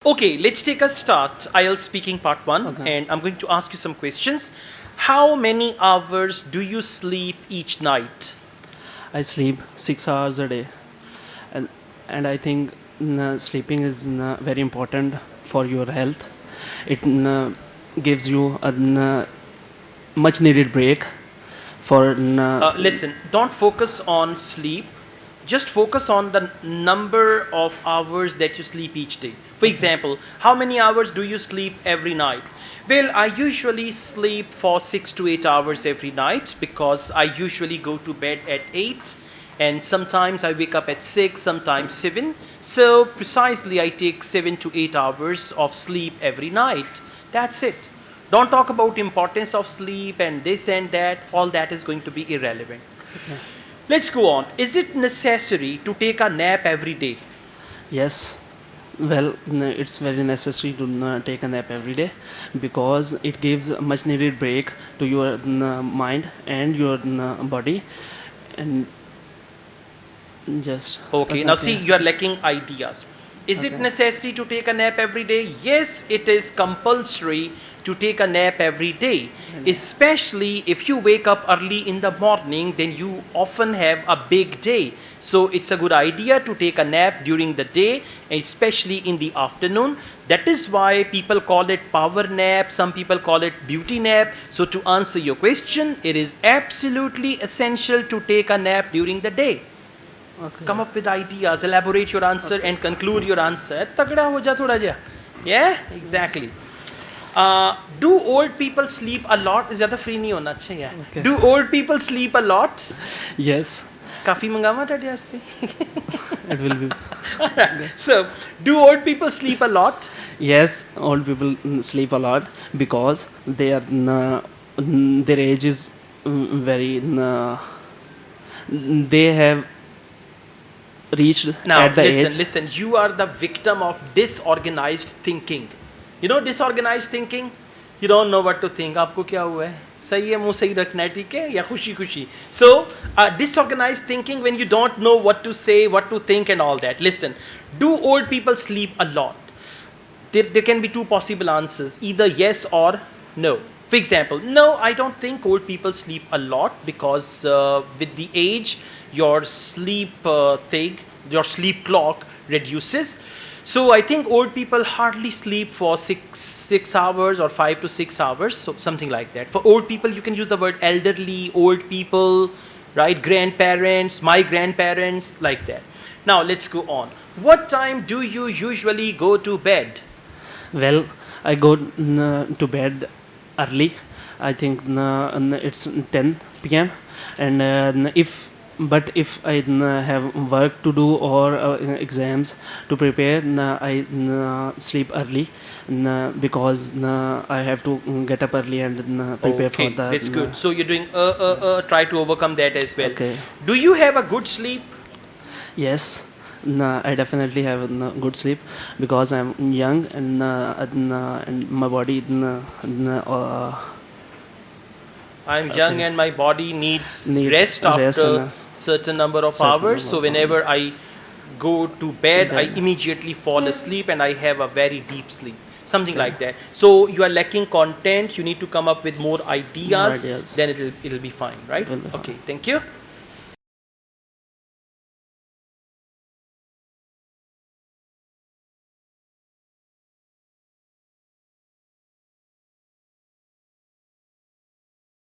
Okay, let's take a start. IELTS speaking part 1, Okay. and I'm going to ask you some questions. How many hours do you sleep each night? I sleep 6 hours a day, and I think sleeping is very important for your health. It gives you a much needed break for Listen, don't focus on sleep. Just focus on the number of hours that you sleep each day. For example, how many hours do you sleep every night? Well, I usually sleep for 6 to 8 hours every night because I usually go to bed at 8 and sometimes I wake up at 6, sometimes 7. So precisely I take 7 to 8 hours of sleep every night. That's it. Don't talk about importance of sleep and this and that. All that is going to be irrelevant. Let's go on. Is it necessary to take a nap every day? yes. Well, it's very necessary to take a nap every day because it gives a much needed break to your mind and your body, and just Okay, now see, you are lacking ideas. Is it Okay. necessary to take a nap every day? Yes, it is compulsory to take a nap every day. Especially if you wake up early in the morning, then you often have a big day. So it's a good idea to take a nap during the day, especially in the afternoon. That is why people call it power nap, some people call it beauty nap. So to answer your question, it is absolutely essential to take a nap during the day. Okay. Come up with ideas, elaborate your answer and conclude your answer. तगड़ा हो जा थोड़ा जा. Yeah, exactly. Do old people sleep a lot? ज़्यादा free नहीं होना अच्छा है. Okay. Do old people sleep a lot? Yes, काफी मंगावा टाटे आस्ते. it will be. So, do old people sleep a lot? Yes, old people sleep a lot because they are their age is very they have reached Now, at the age. listen. You are the victim of disorganized thinking. You know disorganized thinking? You don't know what to think. आपको क्या हुआ है? सही है मुंह सही रखना है ठीक है या खुशी खुशी. So, disorganized thinking when you don't know what to say, what to think, and all that. Listen, do old people sleep a lot? There can be two possible answers, either yes or no. For example, no, I don't think old people sleep a lot because with the age, your sleep your sleep clock reduces. So I think old people hardly sleep for six hours or 5 to 6 hours, so something like that. For old people, you can use the word elderly, old people, right? Grandparents, my grandparents, like that. Now let's go on. What time do you usually go to bed? Well, I go to bed early. I think it's 10 p.m. and if I have work to do or exams to prepare, I sleep early because I have to get up early and prepare for Okay, the. that's good. So you're doing try to overcome that as well. Okay. Do you have a good sleep? Yes, I definitely have good sleep because I'm young and my body. I'm young and my body needs Needs rest rest after and, certain number of certain hours. So number of whenever I go to bed, I Bed. immediately fall asleep and I have a very deep sleep. Something like that. So you are lacking content. You need to come up with more ideas. ideas. Then it'll be fine, right? Will be fine. Okay, thank you.